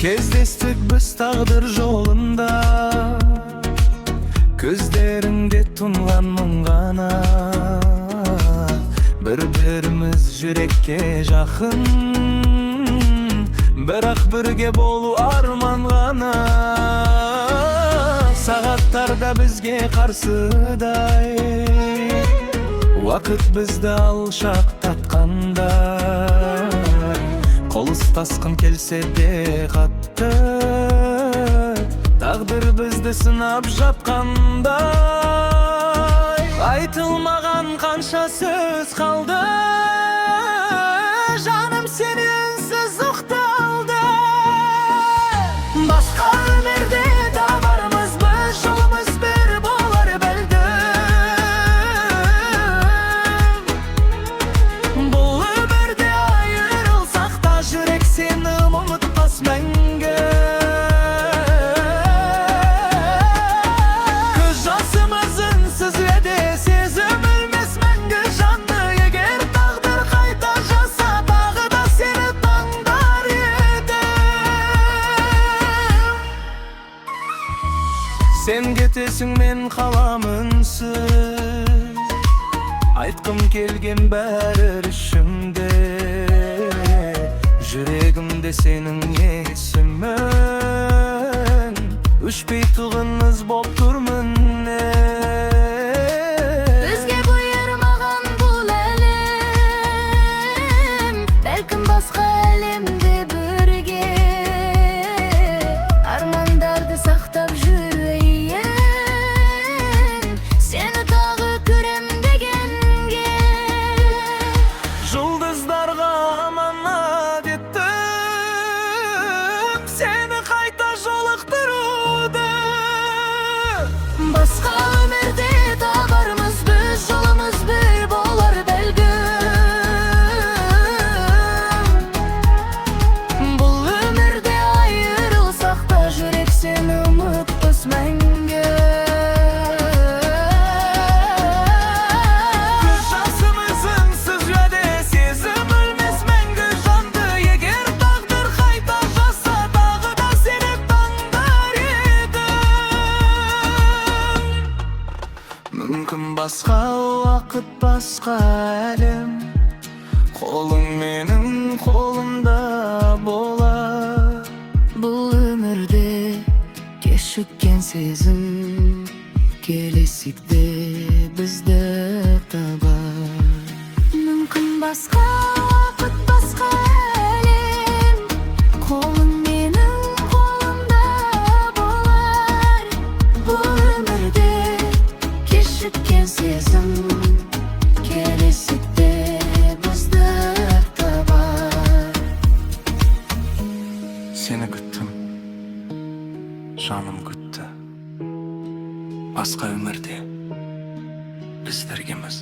Кездестік біз тағдыр жолында, көздеріңде тұнған мұң ғана. Бір-біріміз жүрекке жақын, бірақ бірге болу арман ғана. Сағаттарда бізге қарсыдай, уақыт бізді алшақтатқанда. Қол ұстасқым келсе де қатты, тағдыр бізді сынап жатқанда. Айтылмаған қанша сөз қалды, жаным сені үнсіз ұқталды. Басқа өмірде табармыз біз, жолымыз бір болар бәлкім. Бұл өмірде айырылсақ та, жүрек сені ұмытпас мәңгі. Көз жасымыз үнсіз уәде, сезім өлмес мәңгі жанды. Егер тағдыр қайта жаса, тағы да сені таңдар едім. Сен кетесің, мен қаламын үнсіз, айтқым келген бәрі ішімде. Жүрегімде сенің есімің, өшпей тұғыныз боп тұрмын. Бізге бұйырмаған бұл әлем, бәлкім басқа әлемде бірге армандарды сақтап жүрейін, сені тағы көрем дегенге. Жұлдыздарға аманат еттім, сені қайта жолықтыруды. Басқа өмірде табармыз біз, жолымыз бір болар бәлкім. Бұл өмірде айырылсақ та, жүрек сені ұмытпас мәңгі. Көз жасымыз үнсіз уәде, сезім өлмес мәңгі жанды. Егер тағдыр қайта жаса, тағы да сені таңдар едім. Мүмкін басқа уақыт, басқа әлем, қолың менің қолымда болар. Бұл өмірде кешіккен сезім, келесікте бізді табар. Мүмкін басқа уақыт, басқа әлем, қолың менің қолымда болар. Бұл өмірде кешіккен сезім, келесікте бізді табар. Сені күттім, жаным күтті. Басқа өмірде біз біргеміз.